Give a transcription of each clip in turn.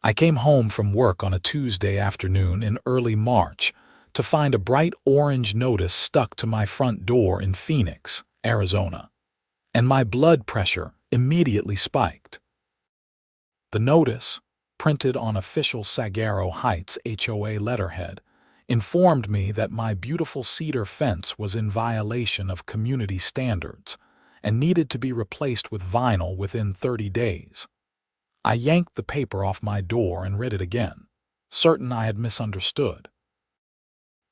I came home from work on a Tuesday afternoon in early March to find a bright orange notice stuck to my front door in Phoenix, Arizona, and my blood pressure immediately spiked. The notice, printed on official Cedar Heights HOA letterhead, informed me that my beautiful cedar fence was in violation of community standards and needed to be replaced with vinyl within 30 days. I yanked the paper off my door and read it again, certain I had misunderstood.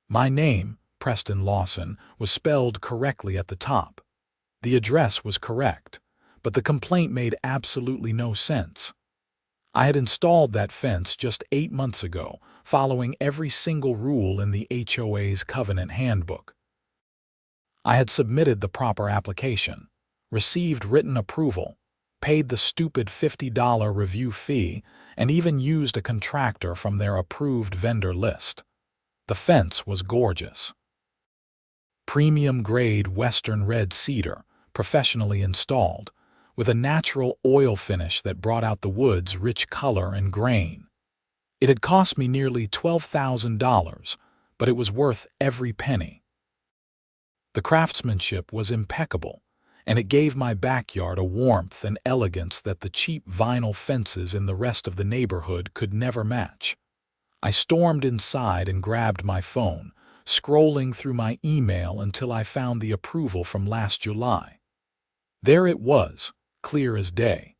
My name, Preston Lawson, was spelled correctly at the top. The address was correct, but the complaint made absolutely no sense. I had installed that fence just 8 months ago, following every single rule in the HOA's covenant handbook. I had submitted the proper application, received written approval, paid the stupid $50 review fee, and even used a contractor from their approved vendor list. The fence was gorgeous. Premium-grade Western red cedar, professionally installed, with a natural oil finish that brought out the wood's rich color and grain. It had cost me nearly $12,000, but it was worth every penny. The craftsmanship was impeccable, and it gave my backyard a warmth and elegance that the cheap vinyl fences in the rest of the neighborhood could never match. I stormed inside and grabbed my phone, scrolling through my email until I found the approval from last July. There it was, clear as day.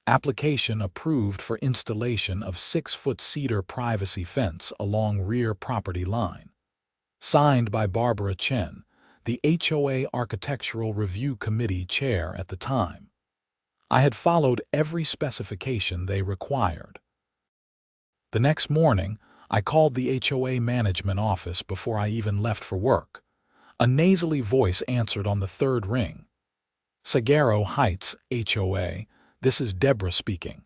Application approved for installation of 6-foot cedar privacy fence along rear property line. Signed by Barbara Chen, the HOA Architectural Review Committee chair at the time. I had followed every specification they required. The next morning, I called the HOA management office before I even left for work. A nasally voice answered on the third ring. Cedar Heights, HOA, this is Deborah speaking.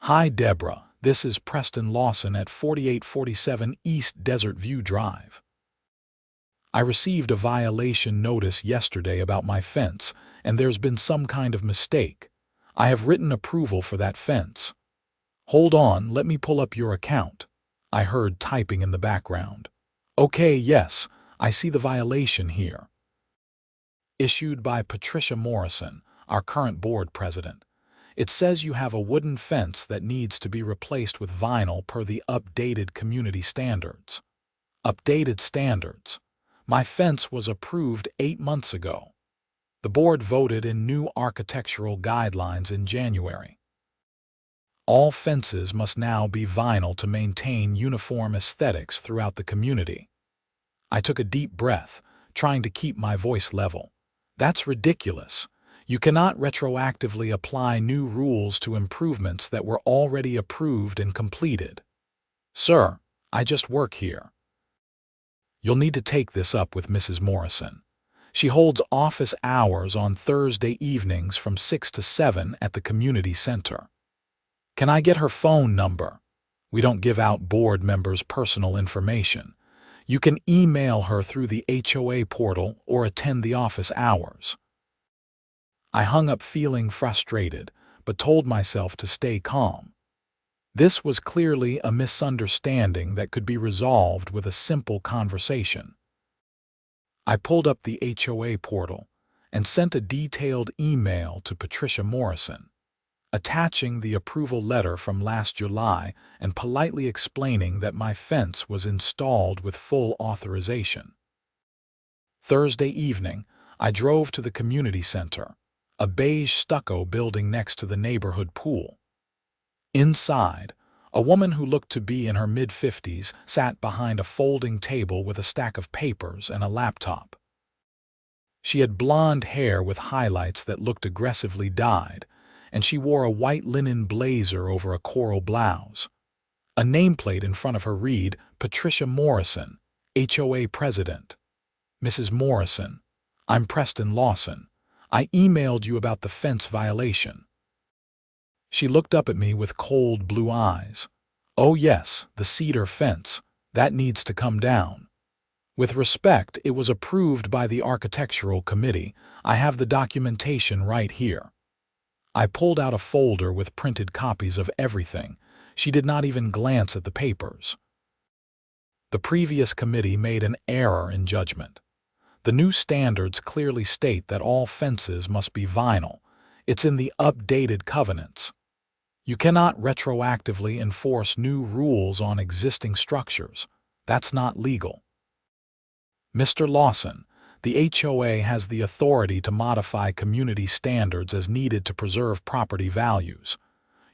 Hi Deborah, this is Preston Lawson at 4847 East Desert View Drive. I received a violation notice yesterday about my fence, and there's been some kind of mistake. I have written approval for that fence. Hold on, let me pull up your account. I heard typing in the background. Okay, yes, I see the violation here. Issued by Patricia Morrison, our current board president. It says you have a wooden fence that needs to be replaced with vinyl per the updated community standards. Updated standards. My fence was approved 8 months ago. The board voted in new architectural guidelines in January. All fences must now be vinyl to maintain uniform aesthetics throughout the community. I took a deep breath, trying to keep my voice level. That's ridiculous. You cannot retroactively apply new rules to improvements that were already approved and completed. Sir, I just work here. You'll need to take this up with Mrs. Morrison. She holds office hours on Thursday evenings from 6 to 7 at the community center. Can I get her phone number? We don't give out board members' personal information. You can email her through the HOA portal or attend the office hours. I hung up feeling frustrated, but told myself to stay calm. This was clearly a misunderstanding that could be resolved with a simple conversation. I pulled up the HOA portal and sent a detailed email to Patricia Morrison, attaching the approval letter from last July and politely explaining that my fence was installed with full authorization. Thursday evening, I drove to the community center, a beige stucco building next to the neighborhood pool. Inside, a woman who looked to be in her mid-50s sat behind a folding table with a stack of papers and a laptop. She had blonde hair with highlights that looked aggressively dyed, and she wore a white linen blazer over a coral blouse. A nameplate in front of her read, Patricia Morrison, HOA President. Mrs. Morrison, I'm Preston Lawson. I emailed you about the fence violation. She looked up at me with cold blue eyes. Oh yes, the cedar fence. That needs to come down. With respect, it was approved by the architectural committee. I have the documentation right here. I pulled out a folder with printed copies of everything. She did not even glance at the papers. The previous committee made an error in judgment. The new standards clearly state that all fences must be vinyl. It's in the updated covenants. You cannot retroactively enforce new rules on existing structures. That's not legal. Mr. Lawson, the HOA has the authority to modify community standards as needed to preserve property values.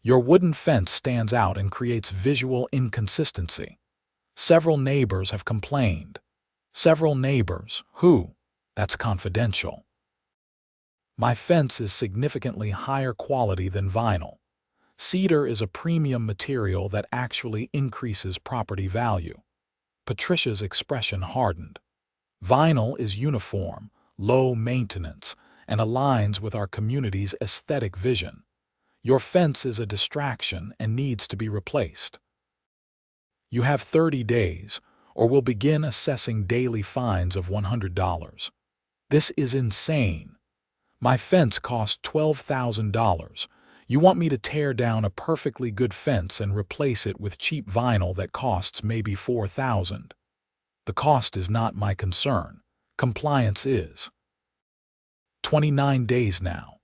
Your wooden fence stands out and creates visual inconsistency. Several neighbors have complained. Several neighbors. Who? That's confidential. My fence is significantly higher quality than vinyl. Cedar is a premium material that actually increases property value. Patricia's expression hardened. Vinyl is uniform, low maintenance, and aligns with our community's aesthetic vision. Your fence is a distraction and needs to be replaced. You have 30 days, or we'll begin assessing daily fines of $100. This is insane. My fence cost $12,000. You want me to tear down a perfectly good fence and replace it with cheap vinyl that costs maybe $4,000. The cost is not my concern. Compliance is. 29 days now.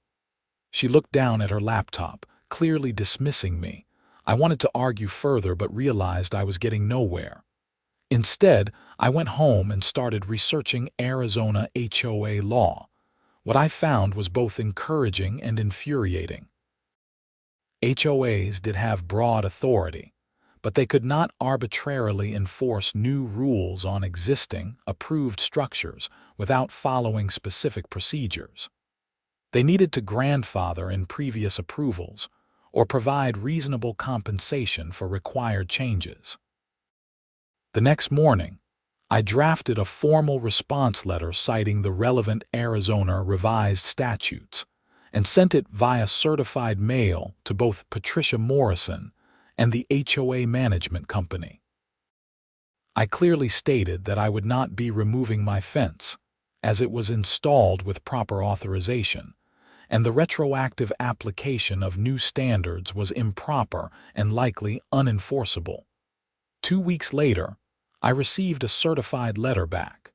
She looked down at her laptop, clearly dismissing me. I wanted to argue further but realized I was getting nowhere. Instead, I went home and started researching Arizona HOA law. What I found was both encouraging and infuriating. HOAs did have broad authority, but they could not arbitrarily enforce new rules on existing, approved structures without following specific procedures. They needed to grandfather in previous approvals or provide reasonable compensation for required changes. The next morning, I drafted a formal response letter citing the relevant Arizona revised statutes and sent it via certified mail to both Patricia Morrison and the HOA management company. I clearly stated that I would not be removing my fence, as it was installed with proper authorization, and the retroactive application of new standards was improper and likely unenforceable. 2 weeks later, I received a certified letter back.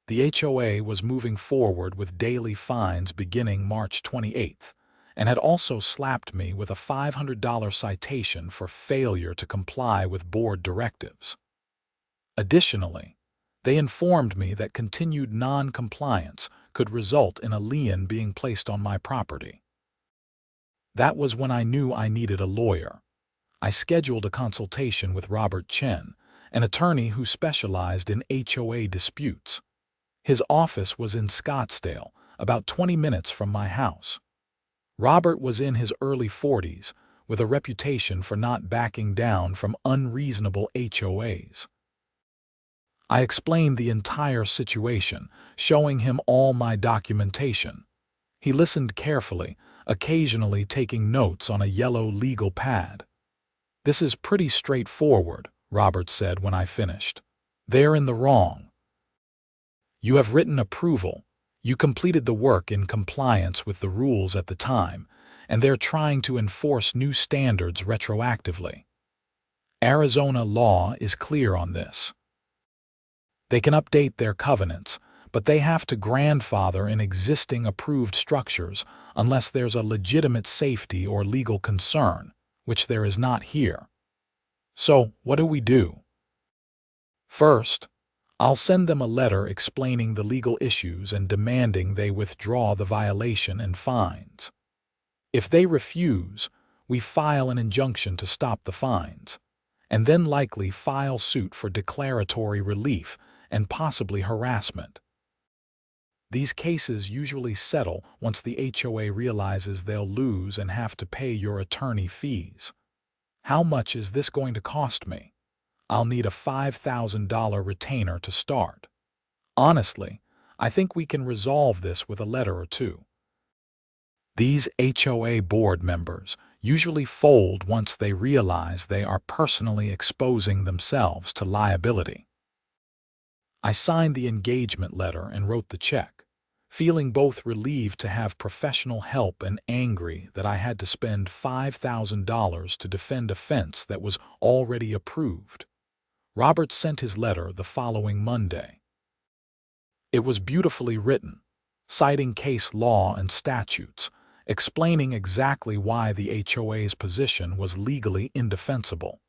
The HOA was moving forward with daily fines beginning March 28th, and had also slapped me with a $500 citation for failure to comply with board directives. Additionally, they informed me that continued non-compliance could result in a lien being placed on my property. That was when I knew I needed a lawyer. I scheduled a consultation with Robert Chen, an attorney who specialized in HOA disputes. His office was in Scottsdale, about 20 minutes from my house. Robert was in his early 40s, with a reputation for not backing down from unreasonable HOAs. I explained the entire situation, showing him all my documentation. He listened carefully, occasionally taking notes on a yellow legal pad. "This is pretty straightforward," Robert said when I finished. "They're in the wrong. You have written approval. You completed the work in compliance with the rules at the time, and they're trying to enforce new standards retroactively. Arizona law is clear on this. They can update their covenants, but they have to grandfather in existing approved structures unless there's a legitimate safety or legal concern, which there is not here. So, what do we do? First, I'll send them a letter explaining the legal issues and demanding they withdraw the violation and fines. If they refuse, we file an injunction to stop the fines, and then likely file suit for declaratory relief and possibly harassment. These cases usually settle once the HOA realizes they'll lose and have to pay your attorney fees. How much is this going to cost me? I'll need a $5,000 retainer to start. Honestly, I think we can resolve this with a letter or two. These HOA board members usually fold once they realize they are personally exposing themselves to liability. I signed the engagement letter and wrote the check, feeling both relieved to have professional help and angry that I had to spend $5,000 to defend a fence that was already approved. Robert sent his letter the following Monday. It was beautifully written, citing case law and statutes, explaining exactly why the HOA's position was legally indefensible,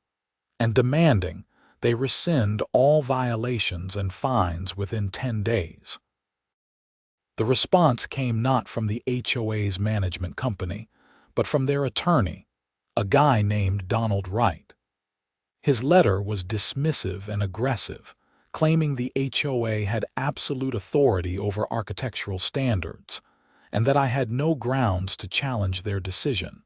and demanding they rescind all violations and fines within 10 days. The response came not from the HOA's management company, but from their attorney, a guy named Donald Wright. His letter was dismissive and aggressive, claiming the HOA had absolute authority over architectural standards, and that I had no grounds to challenge their decision.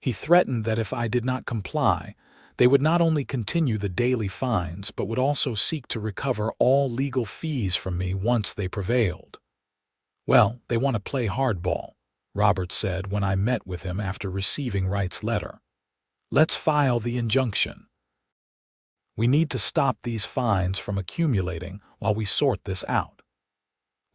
He threatened that if I did not comply, they would not only continue the daily fines but would also seek to recover all legal fees from me once they prevailed. "Well, they want to play hardball," Robert said when I met with him after receiving Wright's letter. "Let's file the injunction. We need to stop these fines from accumulating while we sort this out."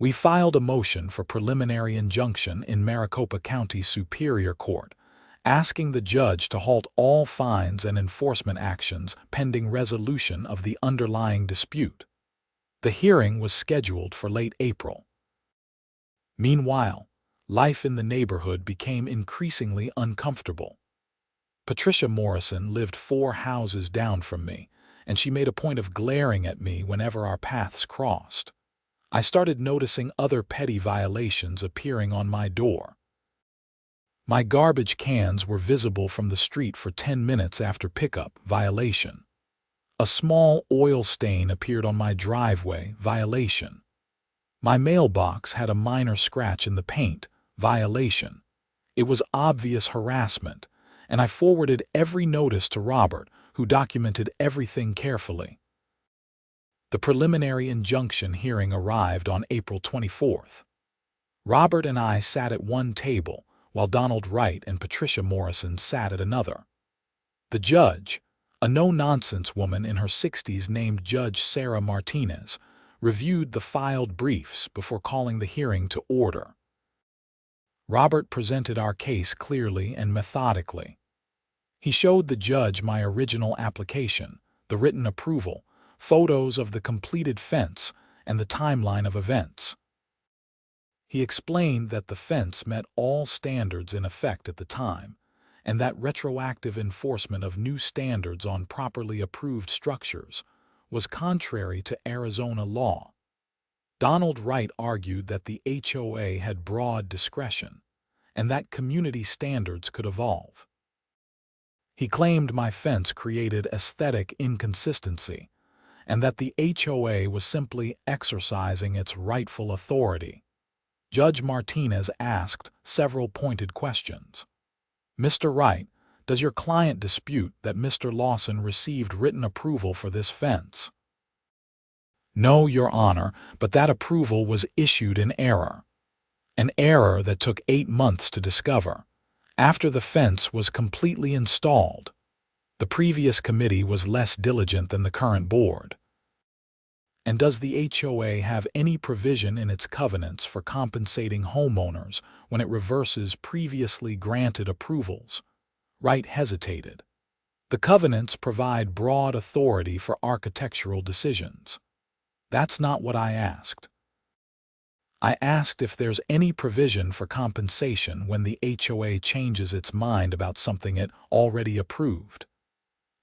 We filed a motion for preliminary injunction in Maricopa County Superior Court, asking the judge to halt all fines and enforcement actions pending resolution of the underlying dispute. The hearing was scheduled for late April. Meanwhile, life in the neighborhood became increasingly uncomfortable. Patricia Morrison lived 4 houses down from me, and she made a point of glaring at me whenever our paths crossed. I started noticing other petty violations appearing on my door. My garbage cans were visible from the street for 10 minutes after pickup, violation. A small oil stain appeared on my driveway, violation. My mailbox had a minor scratch in the paint, violation. It was obvious harassment, and I forwarded every notice to Robert, who documented everything carefully. The preliminary injunction hearing arrived on April 24th. Robert and I sat at one table, while Donald Wright and Patricia Morrison sat at another. The judge, a no-nonsense woman in her 60s named Judge Sarah Martinez, reviewed the filed briefs before calling the hearing to order. Robert presented our case clearly and methodically. He showed the judge my original application, the written approval, photos of the completed fence, and the timeline of events. He explained that the fence met all standards in effect at the time, and that retroactive enforcement of new standards on properly approved structures was contrary to Arizona law. Donald Wright argued that the HOA had broad discretion, and that community standards could evolve. He claimed my fence created aesthetic inconsistency, and that the HOA was simply exercising its rightful authority. Judge Martinez asked several pointed questions. "Mr. Wright, does your client dispute that Mr. Lawson received written approval for this fence?" "No, Your Honor, but that approval was issued in error. An error that took 8 months to discover, after the fence was completely installed. The previous committee was less diligent than the current board." "And does the HOA have any provision in its covenants for compensating homeowners when it reverses previously granted approvals?" Wright hesitated. "The covenants provide broad authority for architectural decisions." "That's not what I asked. I asked if there's any provision for compensation when the HOA changes its mind about something it already approved."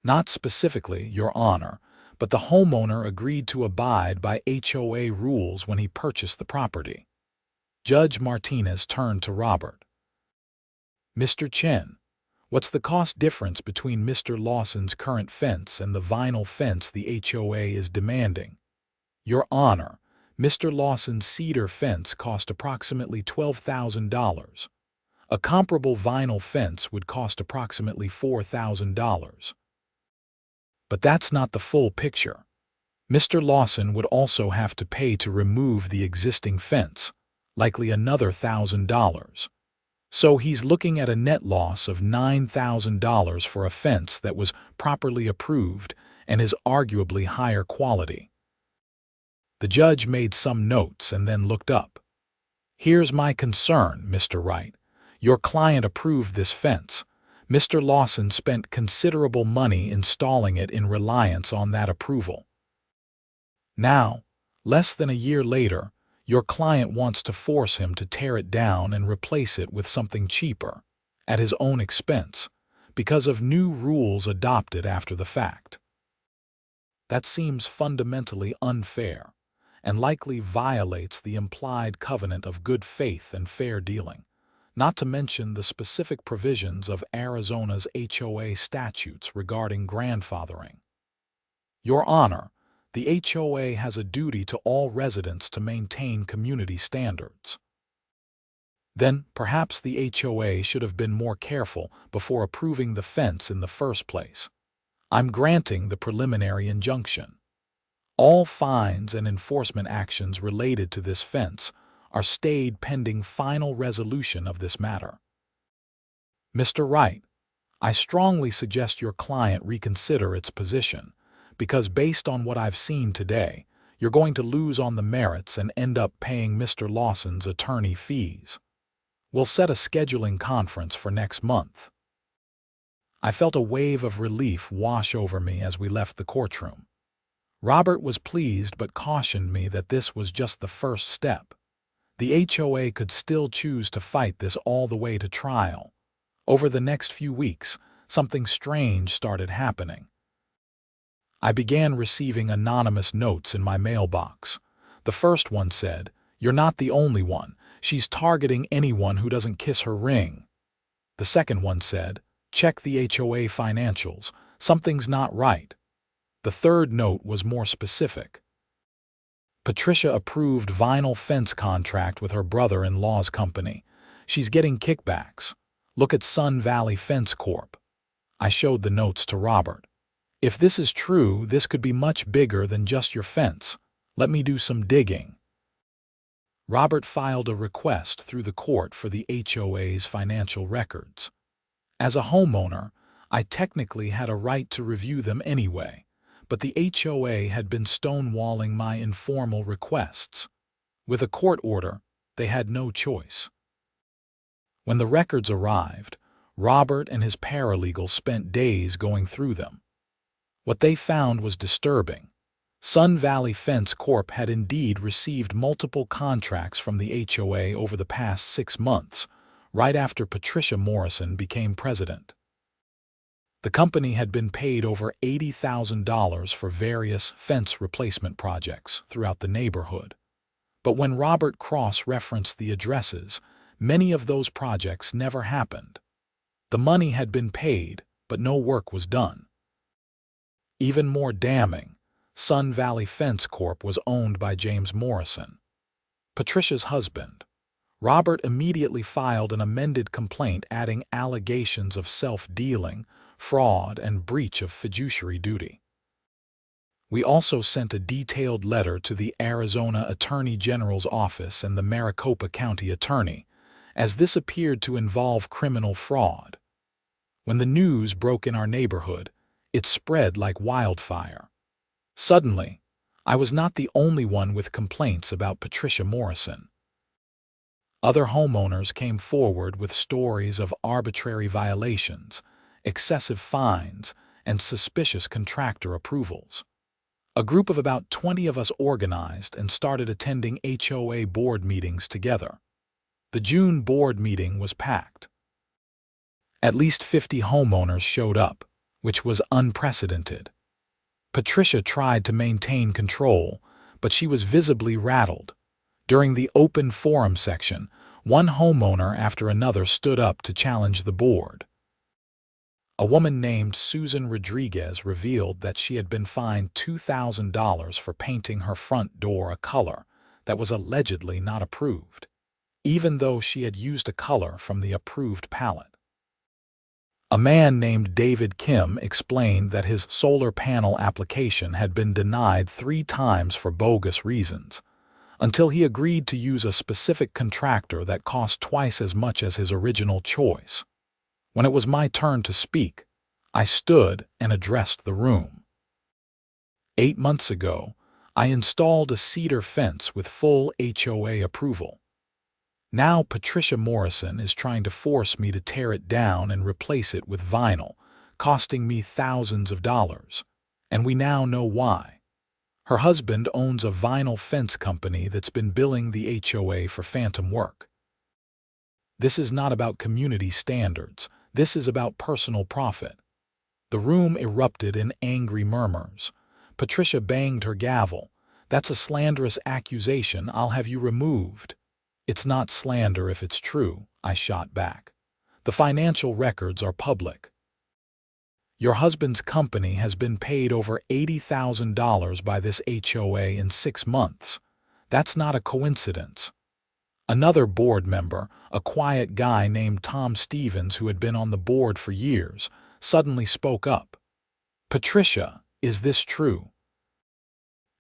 "Not specifically, Your Honor, but the homeowner agreed to abide by HOA rules when he purchased the property." Judge Martinez turned to Robert. "Mr. Chen, what's the cost difference between Mr. Lawson's current fence and the vinyl fence the HOA is demanding?" "Your Honor, Mr. Lawson's cedar fence cost approximately $12,000. A comparable vinyl fence would cost approximately $4,000. But that's not the full picture. Mr. Lawson would also have to pay to remove the existing fence, likely another $1,000. So he's looking at a net loss of $9,000 for a fence that was properly approved and is arguably higher quality." The judge made some notes and then looked up. "Here's my concern, Mr. Wright. Your client approved this fence. Mr. Lawson spent considerable money installing it in reliance on that approval. Now, less than a year later, your client wants to force him to tear it down and replace it with something cheaper, at his own expense, because of new rules adopted after the fact. That seems fundamentally unfair and likely violates the implied covenant of good faith and fair dealing, not to mention the specific provisions of Arizona's HOA statutes regarding grandfathering. Your Honor, the HOA has a duty to all residents to maintain community standards. Then, perhaps the HOA should have been more careful before approving the fence in the first place. I'm granting the preliminary injunction. All fines and enforcement actions related to this fence are stayed pending final resolution of this matter. Mr. Wright, I strongly suggest your client reconsider its position, because based on what I've seen today, you're going to lose on the merits and end up paying Mr. Lawson's attorney fees. We'll set a scheduling conference for next month." I felt a wave of relief wash over me as we left the courtroom. Robert was pleased but cautioned me that this was just the first step. The HOA could still choose to fight this all the way to trial. Over the next few weeks, something strange started happening. I began receiving anonymous notes in my mailbox. The first one said, "You're not the only one. She's targeting anyone who doesn't kiss her ring." The second one said, "Check the HOA financials. Something's not right." The third note was more specific. "Patricia approved vinyl fence contract with her brother-in-law's company. She's getting kickbacks. Look at Sun Valley Fence Corp." I showed the notes to Robert. "If this is true, this could be much bigger than just your fence. Let me do some digging." Robert filed a request through the court for the HOA's financial records. As a homeowner, I technically had a right to review them anyway, but the HOA had been stonewalling my informal requests. With a court order, they had no choice. When the records arrived, Robert and his paralegal spent days going through them. What they found was disturbing. Sun Valley Fence Corp had indeed received multiple contracts from the HOA over the past 6 months, right after Patricia Morrison became president. The company had been paid over $80,000 for various fence replacement projects throughout the neighborhood. But when Robert cross-referenced the addresses, many of those projects never happened. The money had been paid, but no work was done. Even more damning, Sun Valley Fence Corp was owned by James Morrison, Patricia's husband. Robert immediately filed an amended complaint adding allegations of self-dealing, fraud, and breach of fiduciary duty. We also sent a detailed letter to the Arizona Attorney General's office and the Maricopa County Attorney, as this appeared to involve criminal fraud. When the news broke in our neighborhood, it spread like wildfire. Suddenly, I was not the only one with complaints about Patricia Morrison. Other homeowners came forward with stories of arbitrary violations, excessive fines, and suspicious contractor approvals. A group of about 20 of us organized and started attending HOA board meetings together. The June board meeting was packed. At least 50 homeowners showed up, which was unprecedented. Patricia tried to maintain control, but she was visibly rattled. During the open forum section, one homeowner after another stood up to challenge the board. A woman named Susan Rodriguez revealed that she had been fined $2,000 for painting her front door a color that was allegedly not approved, even though she had used a color from the approved palette. A man named David Kim explained that his solar panel application had been denied 3 times for bogus reasons, until he agreed to use a specific contractor that cost twice as much as his original choice. When it was my turn to speak, I stood and addressed the room. 8 months ago, I installed a cedar fence with full HOA approval. Now Patricia Morrison is trying to force me to tear it down and replace it with vinyl, costing me thousands of dollars. And we now know why. Her husband owns a vinyl fence company that's been billing the HOA for phantom work. This is not about community standards. This is about personal profit. The room erupted in angry murmurs. Patricia banged her gavel. "That's a slanderous accusation. I'll have you removed." "It's not slander if it's true," I shot back. "The financial records are public. Your husband's company has been paid over $80,000 by this HOA in 6 months. That's not a coincidence." Another board member, a quiet guy named Tom Stevens who had been on the board for years, suddenly spoke up. "Patricia, is this true?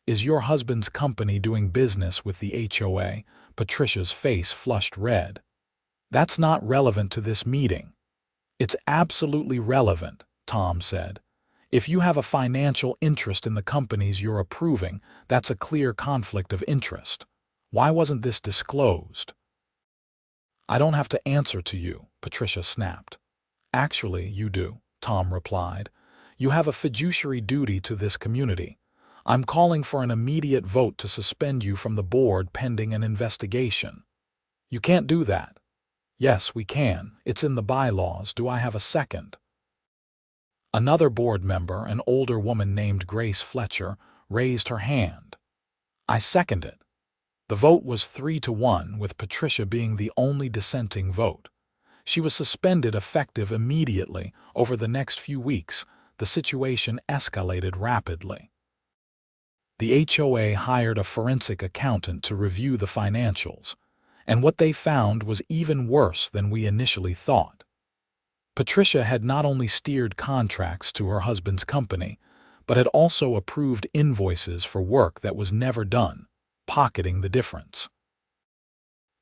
Is your husband's company doing business with the HOA?" Patricia's face flushed red. "That's not relevant to this meeting." "It's absolutely relevant," Tom said. "If you have a financial interest in the companies you're approving, that's a clear conflict of interest. Why wasn't this disclosed?" "I don't have to answer to you," Patricia snapped. "Actually, you do," Tom replied. "You have a fiduciary duty to this community. I'm calling for an immediate vote to suspend you from the board pending an investigation." "You can't do that." "Yes, we can. It's in the bylaws. Do I have a second?" Another board member, an older woman named Grace Fletcher, raised her hand. I second it. The vote was 3-1, with Patricia being the only dissenting vote. She was suspended effective immediately. Over the next few weeks, the situation escalated rapidly. The HOA hired a forensic accountant to review the financials, and what they found was even worse than we initially thought. Patricia had not only steered contracts to her husband's company, but had also approved invoices for work that was never done, pocketing the difference.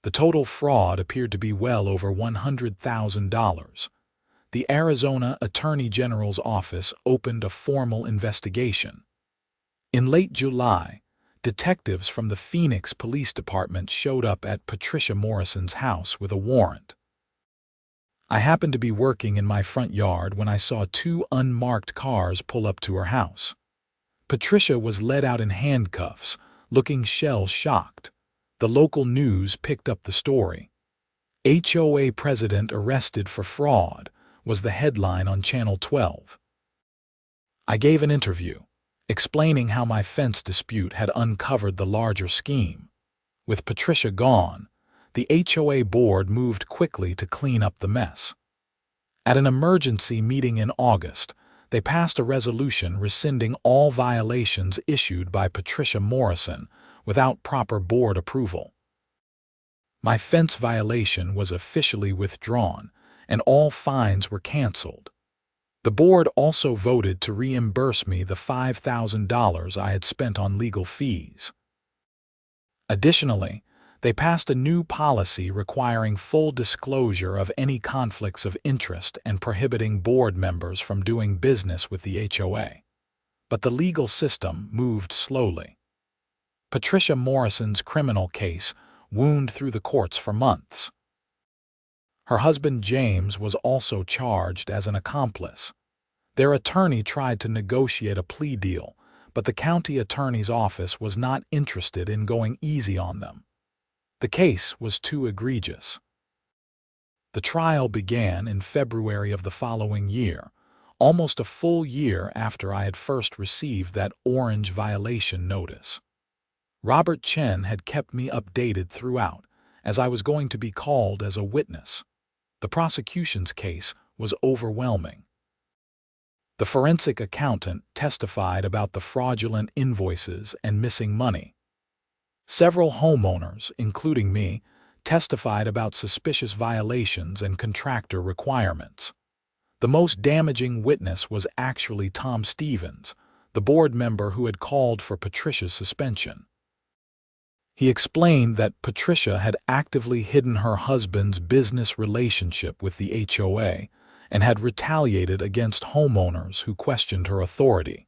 The total fraud appeared to be well over $100,000. The Arizona Attorney General's office opened a formal investigation. In late July, detectives from the Phoenix Police Department showed up at Patricia Morrison's house with a warrant. I happened to be working in my front yard when I saw 2 unmarked cars pull up to her house. Patricia was led out in handcuffs, looking shell-shocked. The local news picked up the story. "HOA president arrested for fraud" was the headline on Channel 12. I gave an interview, explaining how my fence dispute had uncovered the larger scheme. With Patricia gone, the HOA board moved quickly to clean up the mess. At an emergency meeting in August, they passed a resolution rescinding all violations issued by Patricia Morrison without proper board approval. My fence violation was officially withdrawn, and all fines were canceled. The board also voted to reimburse me the $5,000 I had spent on legal fees. Additionally, they passed a new policy requiring full disclosure of any conflicts of interest and prohibiting board members from doing business with the HOA. But the legal system moved slowly. Patricia Morrison's criminal case wound through the courts for months. Her husband James was also charged as an accomplice. Their attorney tried to negotiate a plea deal, but the county attorney's office was not interested in going easy on them. The case was too egregious. The trial began in February of the following year, almost a full year after I had first received that orange violation notice. Robert Chen had kept me updated throughout, as I was going to be called as a witness. The prosecution's case was overwhelming. The forensic accountant testified about the fraudulent invoices and missing money. Several homeowners, including me, testified about suspicious violations and contractor requirements. The most damaging witness was actually Tom Stevens, the board member who had called for Patricia's suspension. He explained that Patricia had actively hidden her husband's business relationship with the HOA and had retaliated against homeowners who questioned her authority.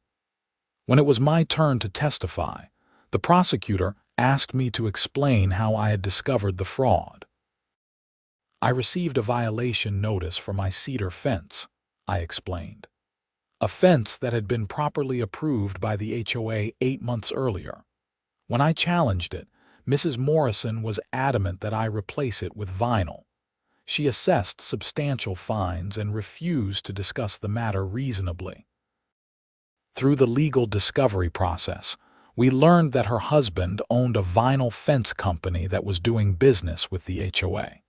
When it was my turn to testify, the prosecutor asked me to explain how I had discovered the fraud. I received a violation notice for my cedar fence, I explained. A fence that had been properly approved by the HOA 8 months earlier. When I challenged it, Mrs. Morrison was adamant that I replace it with vinyl. She assessed substantial fines and refused to discuss the matter reasonably. Through the legal discovery process, we learned that her husband owned a vinyl fence company that was doing business with the HOA.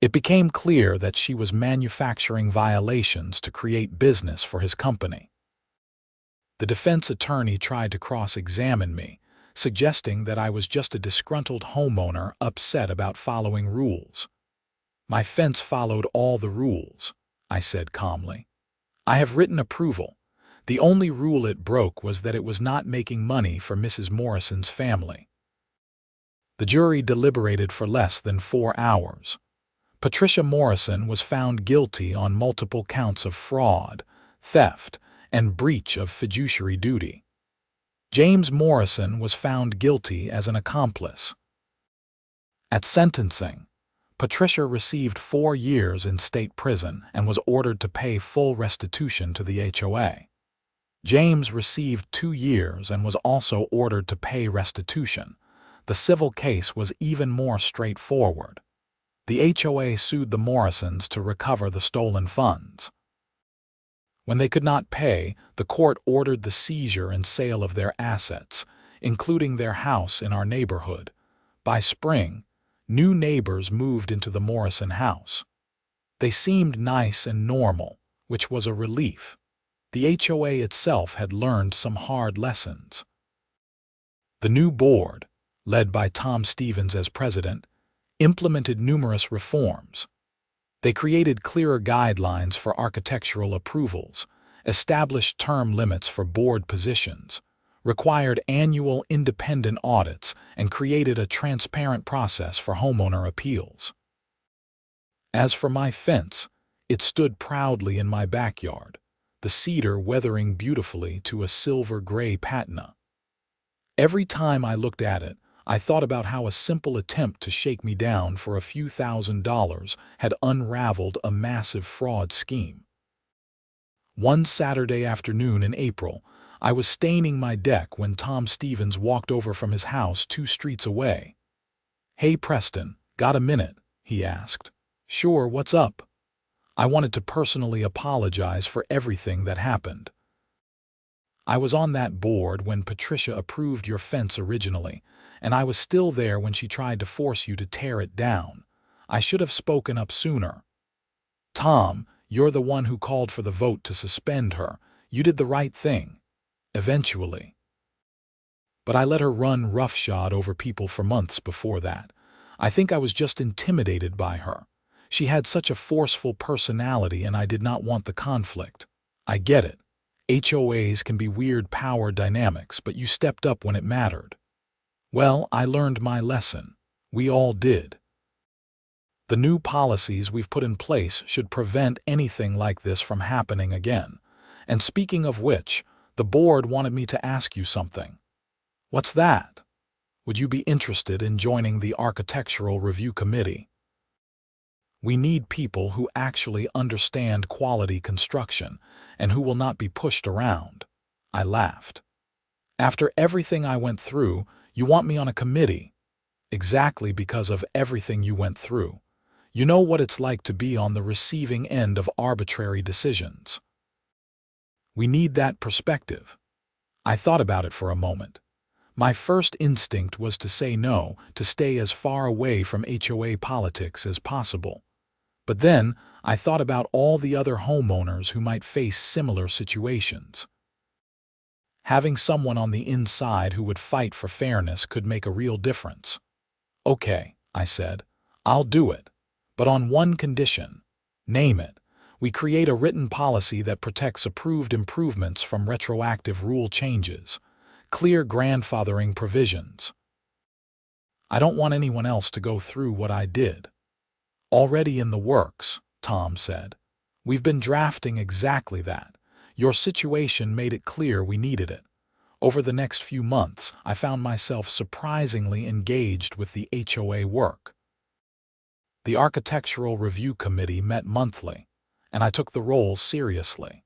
It became clear that she was manufacturing violations to create business for his company. The defense attorney tried to cross-examine me, suggesting that I was just a disgruntled homeowner upset about following rules. My fence followed all the rules, I said calmly. I have written approval. The only rule it broke was that it was not making money for Mrs. Morrison's family. The jury deliberated for less than 4 hours. Patricia Morrison was found guilty on multiple counts of fraud, theft, and breach of fiduciary duty. James Morrison was found guilty as an accomplice. At sentencing, Patricia received 4 years in state prison and was ordered to pay full restitution to the HOA. James received 2 years and was also ordered to pay restitution. The civil case was even more straightforward. The HOA sued the Morrisons to recover the stolen funds. When they could not pay, the court ordered the seizure and sale of their assets, including their house in our neighborhood. By spring, new neighbors moved into the Morrison house. They seemed nice and normal, which was a relief. The HOA itself had learned some hard lessons. The new board, led by Tom Stevens as president, implemented numerous reforms. They created clearer guidelines for architectural approvals, established term limits for board positions, required annual independent audits, and created a transparent process for homeowner appeals. As for my fence, it stood proudly in my backyard, the cedar weathering beautifully to a silver-gray patina. Every time I looked at it, I thought about how a simple attempt to shake me down for a few $1,000s had unraveled a massive fraud scheme. One Saturday afternoon in April, I was staining my deck when Tom Stevens walked over from his house 2 streets away. "Hey Preston, got a minute?" he asked. "Sure, what's up?" I wanted to personally apologize for everything that happened. "I was on that board when Patricia approved your fence originally, and I was still there when she tried to force you to tear it down. I should have spoken up sooner." "Tom, you're the one who called for the vote to suspend her. You did the right thing. Eventually. But I let her run roughshod over people for months before that. I think I was just intimidated by her. She had such a forceful personality and I did not want the conflict. I get it. HOAs can be weird power dynamics, but you stepped up when it mattered." "Well, I learned my lesson. We all did. The new policies we've put in place should prevent anything like this from happening again. And speaking of which, the board wanted me to ask you something." "What's that?" "Would you be interested in joining the Architectural Review Committee? We need people who actually understand quality construction and who will not be pushed around." I laughed. "After everything I went through, you want me on a committee?" "Exactly because of everything you went through. You know what it's like to be on the receiving end of arbitrary decisions. We need that perspective." I thought about it for a moment. My first instinct was to say no, to stay as far away from HOA politics as possible. But then I thought about all the other homeowners who might face similar situations. Having someone on the inside who would fight for fairness could make a real difference. "Okay," I said, "I'll do it. But on one condition." "Name it." "We create a written policy that protects approved improvements from retroactive rule changes. Clear grandfathering provisions." "I don't want anyone else to go through what I did." "Already in the works," Tom said. "We've been drafting exactly that. Your situation made it clear we needed it. Over the next few months, I found myself surprisingly engaged with the HOA work. The Architectural Review Committee met monthly, and I took the role seriously.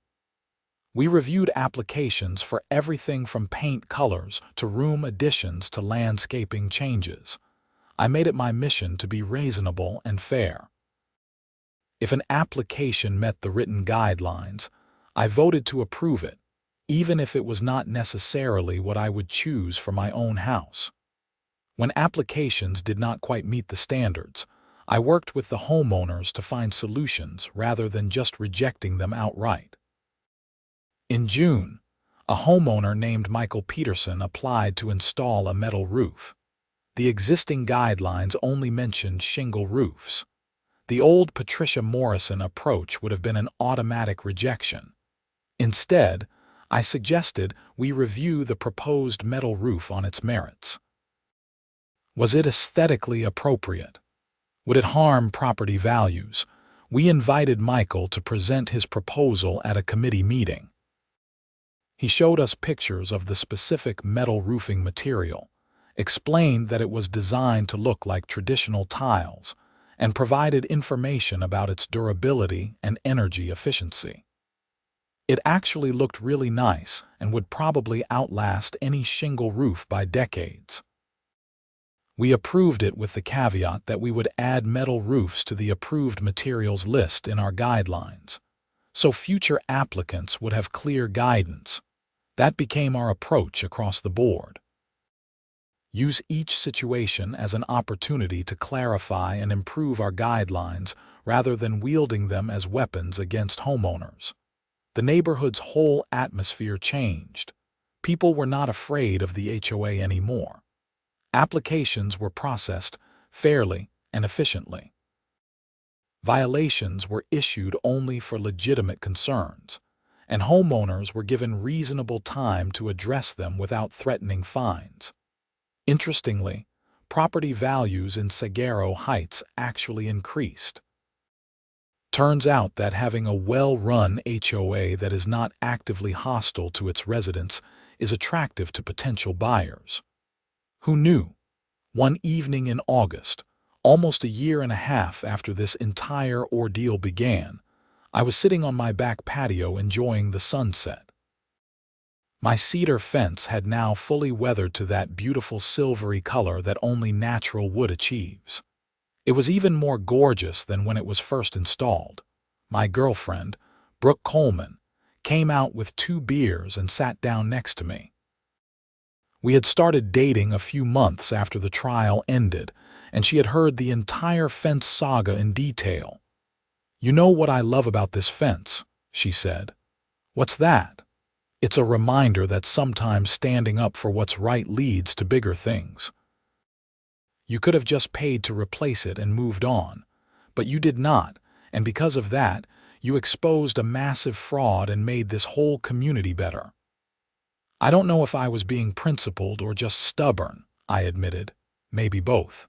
We reviewed applications for everything from paint colors to room additions to landscaping changes. I made it my mission to be reasonable and fair. If an application met the written guidelines, I voted to approve it, even if it was not necessarily what I would choose for my own house. When applications did not quite meet the standards, I worked with the homeowners to find solutions rather than just rejecting them outright. In June, a homeowner named Michael Peterson applied to install a metal roof. The existing guidelines only mentioned shingle roofs. The old Patricia Morrison approach would have been an automatic rejection. Instead, I suggested we review the proposed metal roof on its merits. Was it aesthetically appropriate? Would it harm property values? We invited Michael to present his proposal at a committee meeting. He showed us pictures of the specific metal roofing material, explained that it was designed to look like traditional tiles, and provided information about its durability and energy efficiency. It actually looked really nice and would probably outlast any shingle roof by decades. We approved it with the caveat that we would add metal roofs to the approved materials list in our guidelines, so future applicants would have clear guidance. That became our approach across the board. Use each situation as an opportunity to clarify and improve our guidelines rather than wielding them as weapons against homeowners. The neighborhood's whole atmosphere changed. People were not afraid of the HOA anymore. Applications were processed fairly and efficiently. Violations were issued only for legitimate concerns, and homeowners were given reasonable time to address them without threatening fines. Interestingly, property values in Cedar Heights actually increased. Turns out that having a well-run HOA that is not actively hostile to its residents is attractive to potential buyers. Who knew? One evening in August, almost a year and a half after this entire ordeal began, I was sitting on my back patio enjoying the sunset. My cedar fence had now fully weathered to that beautiful silvery color that only natural wood achieves. It was even more gorgeous than when it was first installed. My girlfriend, Brooke Coleman, came out with 2 beers and sat down next to me. We had started dating a few months after the trial ended, and she had heard the entire fence saga in detail. "You know what I love about this fence," she said. "What's that?" "It's a reminder that sometimes standing up for what's right leads to bigger things. You could have just paid to replace it and moved on, but you did not, and because of that, you exposed a massive fraud and made this whole community better." I don't know if I was being principled or just stubborn, I admitted, maybe both,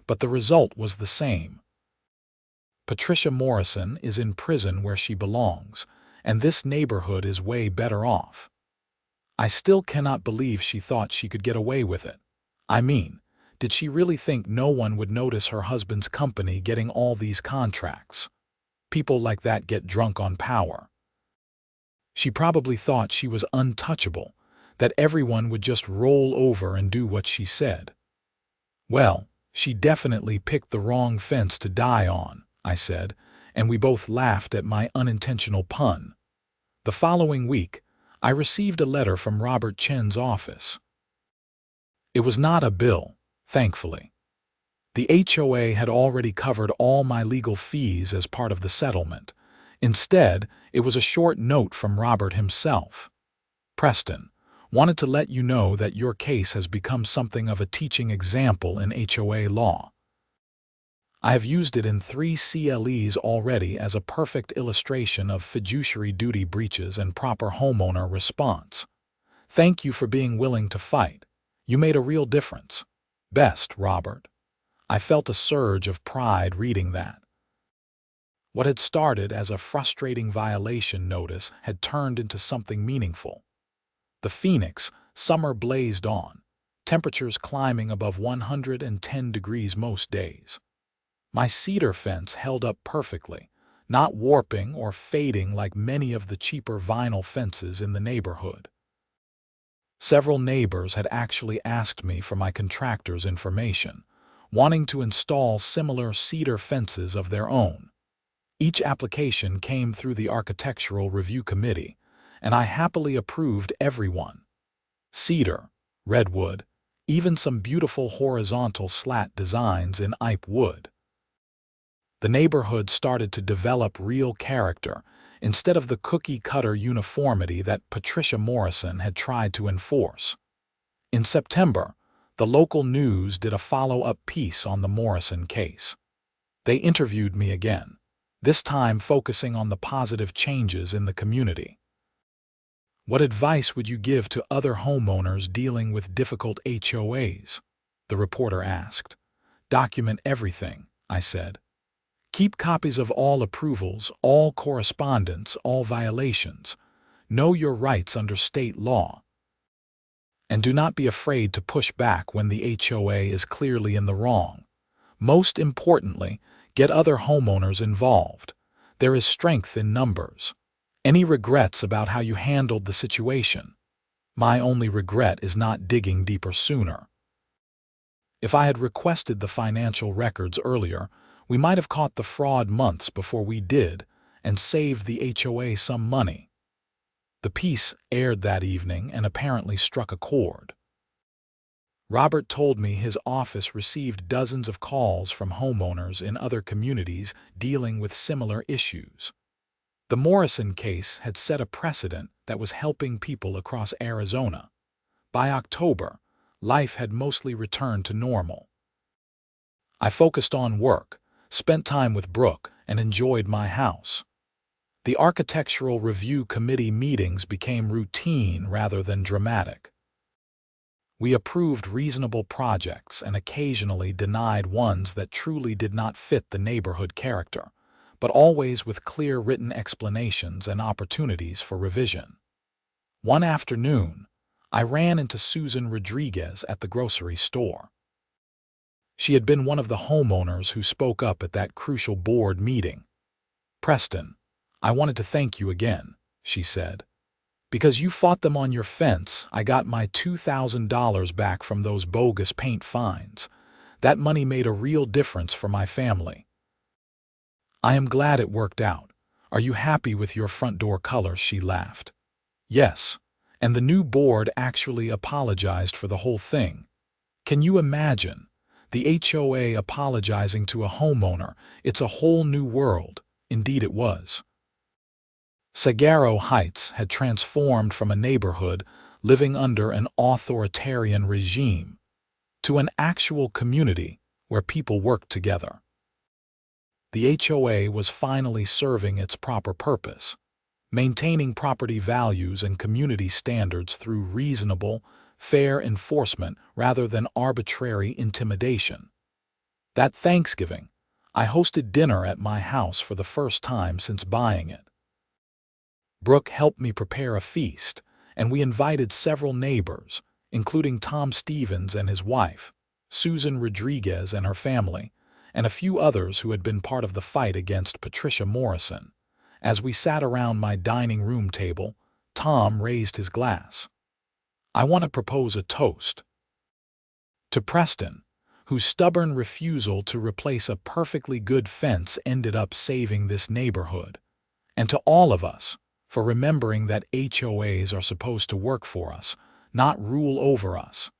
but the result was the same. Patricia Morrison is in prison where she belongs, and this neighborhood is way better off. I still cannot believe she thought she could get away with it. I mean, did she really think no one would notice her husband's company getting all these contracts? People like that get drunk on power. She probably thought she was untouchable, that everyone would just roll over and do what she said. "Well, she definitely picked the wrong fence to die on," I said, and we both laughed at my unintentional pun. The following week, I received a letter from Robert Chen's office. It was not a bill, thankfully. The HOA had already covered all my legal fees as part of the settlement. Instead, it was a short note from Robert himself. "Preston, wanted to let you know that your case has become something of a teaching example in HOA law. I have used it in 3 CLEs already as a perfect illustration of fiduciary duty breaches and proper homeowner response. Thank you for being willing to fight. You made a real difference. Best, Robert." I felt a surge of pride reading that. What had started as a frustrating violation notice had turned into something meaningful. The Phoenix, summer blazed on, temperatures climbing above 110 degrees most days. My cedar fence held up perfectly, not warping or fading like many of the cheaper vinyl fences in the neighborhood. Several neighbors had actually asked me for my contractor's information, wanting to install similar cedar fences of their own. Each application came through the Architectural Review Committee, and I happily approved every one. Cedar, redwood, even some beautiful horizontal slat designs in ipe wood. The neighborhood started to develop real character instead of the cookie-cutter uniformity that Patricia Morrison had tried to enforce. In September, the local news did a follow-up piece on the Morrison case. They interviewed me again, this time focusing on the positive changes in the community. What advice would you give to other homeowners dealing with difficult HOAs? The reporter asked. Document everything, I said. Keep copies of all approvals, all correspondence, all violations. Know your rights under state law. And do not be afraid to push back when the HOA is clearly in the wrong. Most importantly, get other homeowners involved. There is strength in numbers. Any regrets about how you handled the situation? My only regret is not digging deeper sooner. If I had requested the financial records earlier, we might have caught the fraud months before we did and saved the HOA some money. The piece aired that evening and apparently struck a chord. Robert told me his office received dozens of calls from homeowners in other communities dealing with similar issues. The Morrison case had set a precedent that was helping people across Arizona. By October, life had mostly returned to normal. I focused on work, spent time with Brooke, and enjoyed my house. The Architectural Review Committee meetings became routine rather than dramatic. We approved reasonable projects and occasionally denied ones that truly did not fit the neighborhood character, but always with clear written explanations and opportunities for revision. One afternoon, I ran into Susan Rodriguez at the grocery store. She had been one of the homeowners who spoke up at that crucial board meeting. Preston, I wanted to thank you again, she said. Because you fought them on your fence, I got my $2,000 back from those bogus paint fines. That money made a real difference for my family. I am glad it worked out. Are you happy with your front door color? She laughed. Yes, and the new board actually apologized for the whole thing. Can you imagine? The HOA apologizing to a homeowner. It's a whole new world. Indeed it was. Saguaro Heights had transformed from a neighborhood living under an authoritarian regime to an actual community where people worked together. The HOA was finally serving its proper purpose, maintaining property values and community standards through reasonable, fair enforcement rather than arbitrary intimidation. That Thanksgiving, I hosted dinner at my house for the first time since buying it. Brooke helped me prepare a feast, and we invited several neighbors, including Tom Stevens and his wife, Susan Rodriguez and her family, and a few others who had been part of the fight against Patricia Morrison. As we sat around my dining room table, Tom raised his glass. I want to propose a toast to Preston, whose stubborn refusal to replace a perfectly good fence ended up saving this neighborhood, and to all of us, for remembering that HOAs are supposed to work for us, not rule over us.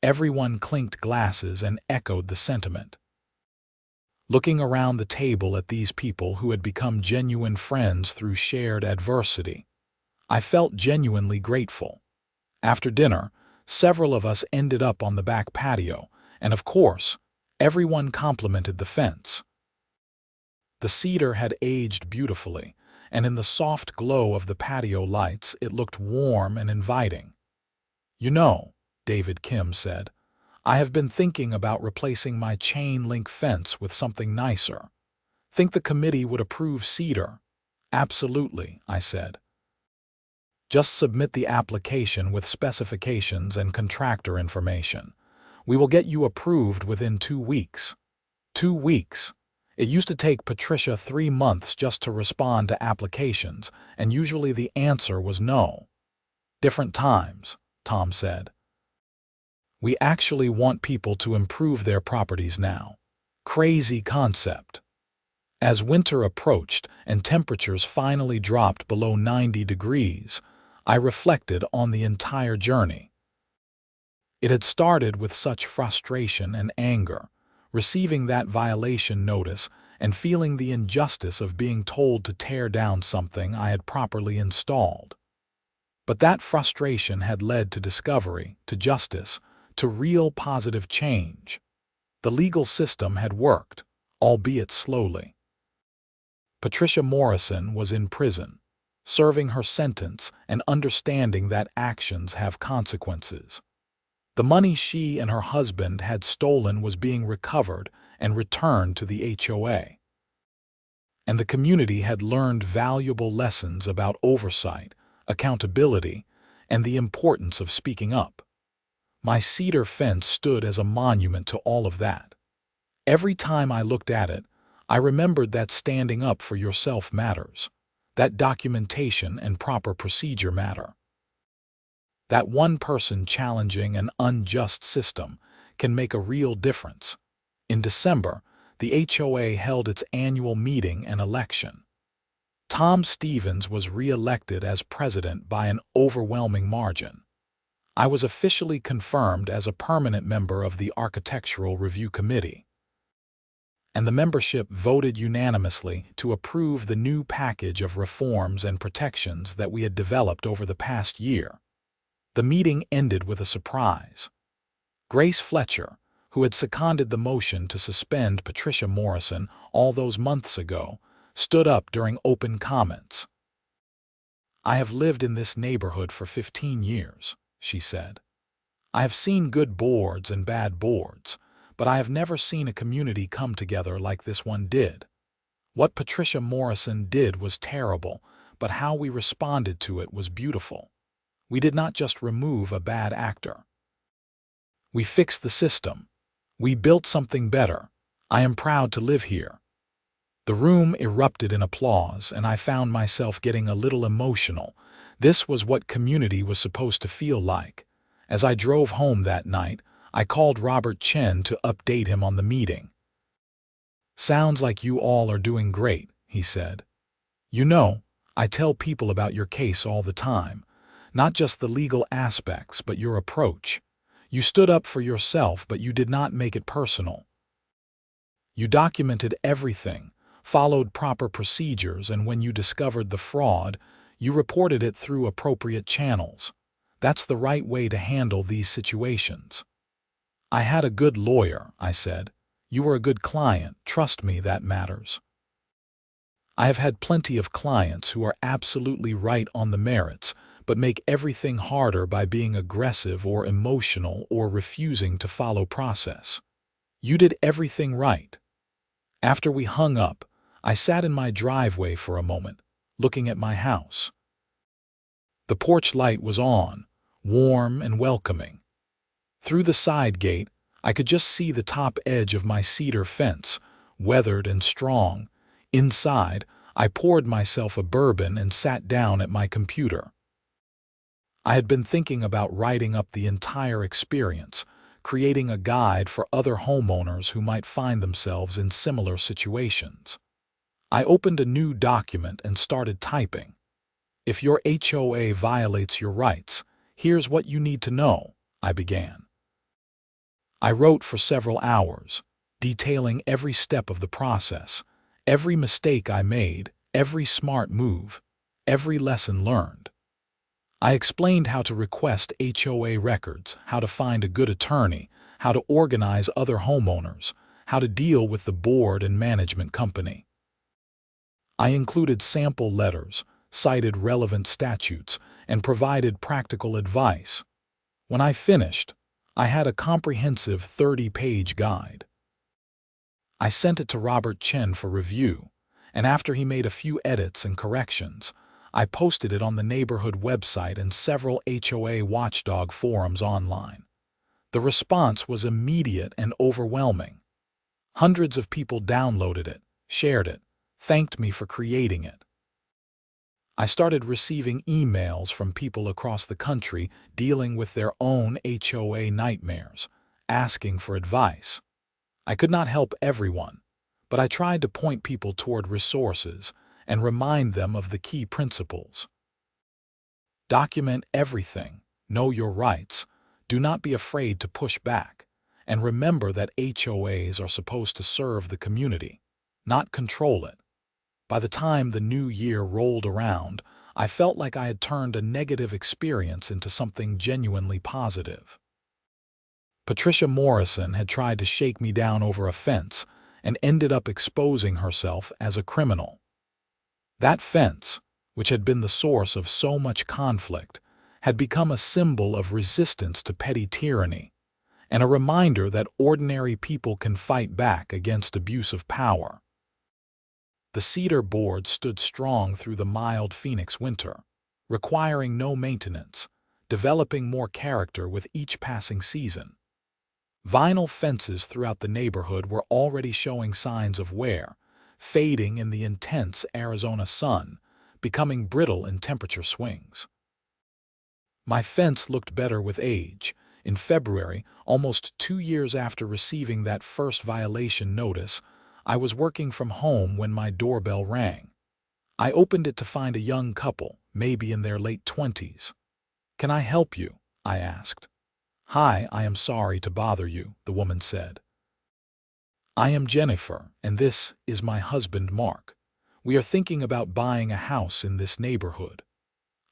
Everyone clinked glasses and echoed the sentiment. Looking around the table at these people who had become genuine friends through shared adversity, I felt genuinely grateful. After dinner, several of us ended up on the back patio, and of course, everyone complimented the fence. The cedar had aged beautifully, and in the soft glow of the patio lights it looked warm and inviting. You know, David Kim said, I have been thinking about replacing my chain-link fence with something nicer. Think the committee would approve cedar? Absolutely, I said. Just submit the application with specifications and contractor information. We will get you approved within 2 weeks. 2 weeks. It used to take Patricia 3 months just to respond to applications, and usually the answer was no. Different times, Tom said. We actually want people to improve their properties now. Crazy concept. As winter approached and temperatures finally dropped below 90 degrees, I reflected on the entire journey. It had started with such frustration and anger, receiving that violation notice and feeling the injustice of being told to tear down something I had properly installed. But that frustration had led to discovery, to justice, to real positive change. The legal system had worked, albeit slowly. Patricia Morrison was in prison, serving her sentence and understanding that actions have consequences. The money she and her husband had stolen was being recovered and returned to the HOA. And the community had learned valuable lessons about oversight, accountability, and the importance of speaking up. My cedar fence stood as a monument to all of that. Every time I looked at it, I remembered that standing up for yourself matters, that documentation and proper procedure matter. That one person challenging an unjust system can make a real difference. In December, the HOA held its annual meeting and election. Tom Stevens was re-elected as president by an overwhelming margin. I was officially confirmed as a permanent member of the Architectural Review Committee, and the membership voted unanimously to approve the new package of reforms and protections that we had developed over the past year. The meeting ended with a surprise. Grace Fletcher, who had seconded the motion to suspend Patricia Morrison all those months ago, stood up during open comments. I have lived in this neighborhood for 15 years, she said. I have seen good boards and bad boards, but I have never seen a community come together like this one did. What Patricia Morrison did was terrible, but how we responded to it was beautiful. We did not just remove a bad actor. We fixed the system. We built something better. I am proud to live here. The room erupted in applause, and I found myself getting a little emotional. This was what community was supposed to feel like. As I drove home that night, I called Robert Chen to update him on the meeting. "Sounds like you all are doing great," he said. "You know, I tell people about your case all the time, not just the legal aspects, but your approach. You stood up for yourself, but you did not make it personal. You documented everything, followed proper procedures, and when you discovered the fraud, you reported it through appropriate channels. That's the right way to handle these situations." "I had a good lawyer," I said. "You were a good client. Trust me, that matters." I have had plenty of clients who are absolutely right on the merits, but make everything harder by being aggressive or emotional or refusing to follow process. You did everything right. After we hung up, I sat in my driveway for a moment, looking at my house. The porch light was on, warm and welcoming. Through the side gate, I could just see the top edge of my cedar fence, weathered and strong. Inside, I poured myself a bourbon and sat down at my computer. I had been thinking about writing up the entire experience, creating a guide for other homeowners who might find themselves in similar situations. I opened a new document and started typing. "If your HOA violates your rights, here's what you need to know," I began. I wrote for several hours, detailing every step of the process, every mistake I made, every smart move, every lesson learned. I explained how to request HOA records, how to find a good attorney, how to organize other homeowners, how to deal with the board and management company. I included sample letters, cited relevant statutes, and provided practical advice. When I finished, I had a comprehensive 30-page guide. I sent it to Robert Chen for review, and after he made a few edits and corrections, I posted it on the neighborhood website and several HOA watchdog forums online. The response was immediate and overwhelming. Hundreds of people downloaded it, shared it, thanked me for creating it. I started receiving emails from people across the country dealing with their own HOA nightmares, asking for advice. I could not help everyone, but I tried to point people toward resources and remind them of the key principles. Document everything, know your rights, do not be afraid to push back, and remember that HOAs are supposed to serve the community, not control it. By the time the new year rolled around, I felt like I had turned a negative experience into something genuinely positive. Patricia Morrison had tried to shake me down over a fence and ended up exposing herself as a criminal. That fence, which had been the source of so much conflict, had become a symbol of resistance to petty tyranny and a reminder that ordinary people can fight back against abuse of power. The Cedar board stood strong through the mild Phoenix winter, requiring no maintenance, developing more character with each passing season. Vinyl fences throughout the neighborhood were already showing signs of wear, fading in the intense Arizona sun, becoming brittle in temperature swings. My fence looked better with age. In February, almost 2 years after receiving that first violation notice, I was working from home when my doorbell rang. I opened it to find a young couple, maybe in their late 20s. "Can I help you?" I asked. "Hi, I am sorry to bother you," the woman said. "I am Jennifer, and this is my husband Mark. We are thinking about buying a house in this neighborhood.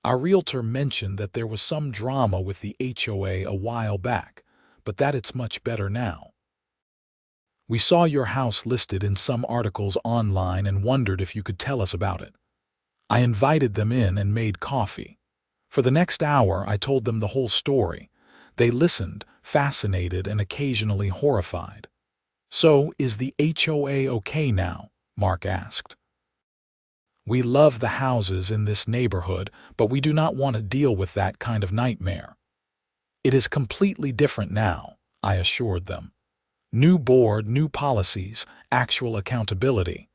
Our realtor mentioned that there was some drama with the HOA a while back, but that it's much better now. We saw your house listed in some articles online and wondered if you could tell us about it." I invited them in and made coffee. For the next hour, I told them the whole story. They listened, fascinated and occasionally horrified. "So, is the HOA okay now?" Mark asked. "We love the houses in this neighborhood, but we do not want to deal with that kind of nightmare." "It is completely different now," I assured them. "New board, new policies, actual accountability.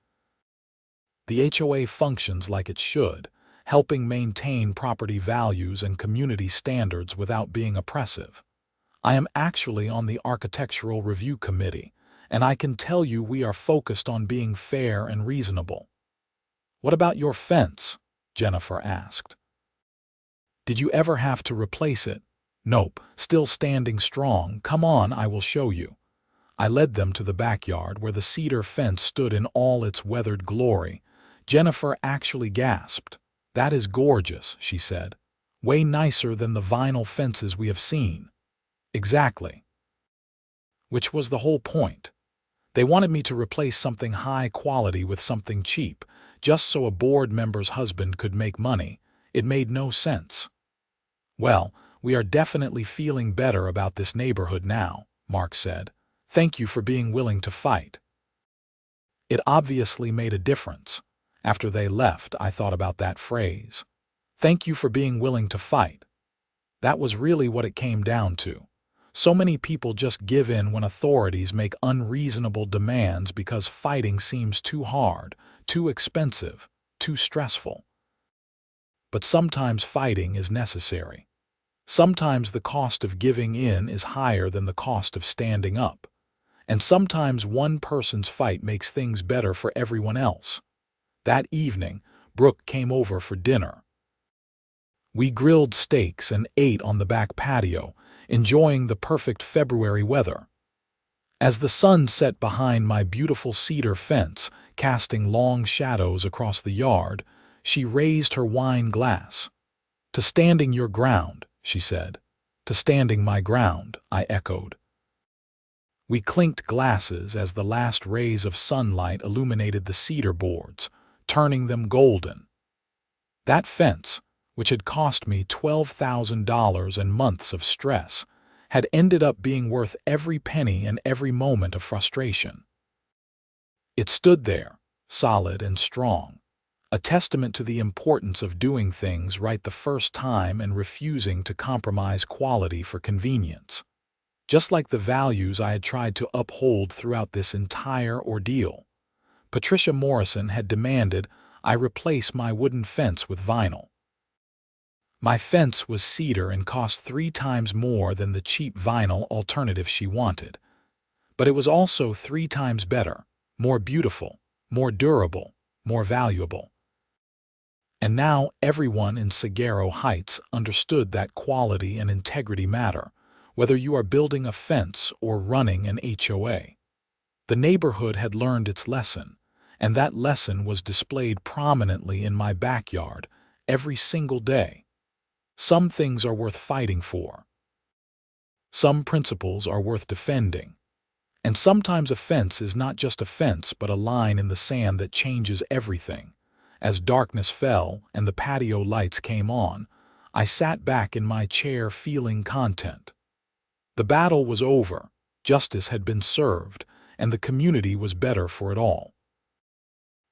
The HOA functions like it should, helping maintain property values and community standards without being oppressive. I am actually on the Architectural Review Committee, and I can tell you we are focused on being fair and reasonable." "What about your fence?" Jennifer asked. "Did you ever have to replace it?" "Nope, still standing strong. Come on, I will show you." I led them to the backyard where the cedar fence stood in all its weathered glory. Jennifer actually gasped. "That is gorgeous," she said. "Way nicer than the vinyl fences we have seen." "Exactly." Which was the whole point. They wanted me to replace something high quality with something cheap, just so a board member's husband could make money. It made no sense. "Well, we are definitely feeling better about this neighborhood now," Mark said. "Thank you for being willing to fight." It obviously made a difference. After they left, I thought about that phrase. "Thank you for being willing to fight." That was really what it came down to. So many people just give in when authorities make unreasonable demands because fighting seems too hard, too expensive, too stressful. But sometimes fighting is necessary. Sometimes the cost of giving in is higher than the cost of standing up. And sometimes one person's fight makes things better for everyone else. That evening, Brooke came over for dinner. We grilled steaks and ate on the back patio, enjoying the perfect February weather. As the sun set behind my beautiful cedar fence, casting long shadows across the yard, she raised her wine glass. "To standing your ground," she said. "To standing my ground," I echoed. We clinked glasses as the last rays of sunlight illuminated the cedar boards, turning them golden. That fence, which had cost me $12,000 and months of stress, had ended up being worth every penny and every moment of frustration. It stood there, solid and strong, a testament to the importance of doing things right the first time and refusing to compromise quality for convenience. just like the values I had tried to uphold throughout this entire ordeal. Patricia Morrison had demanded I replace my wooden fence with vinyl. My fence was cedar and cost 3 times more than the cheap vinyl alternative she wanted. But it was also 3 times better, more beautiful, more durable, more valuable. And now everyone in Cedar Heights understood that quality and integrity matter, whether you are building a fence or running an HOA. The neighborhood had learned its lesson, and that lesson was displayed prominently in my backyard every single day. Some things are worth fighting for. Some principles are worth defending. And sometimes a fence is not just a fence but a line in the sand that changes everything. As darkness fell and the patio lights came on, I sat back in my chair feeling content. The battle was over, justice had been served, and the community was better for it all.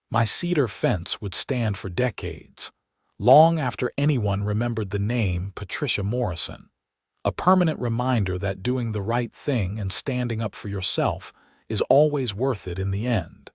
My cedar fence would stand for decades, long after anyone remembered the name Patricia Morrison, a permanent reminder that doing the right thing and standing up for yourself is always worth it in the end.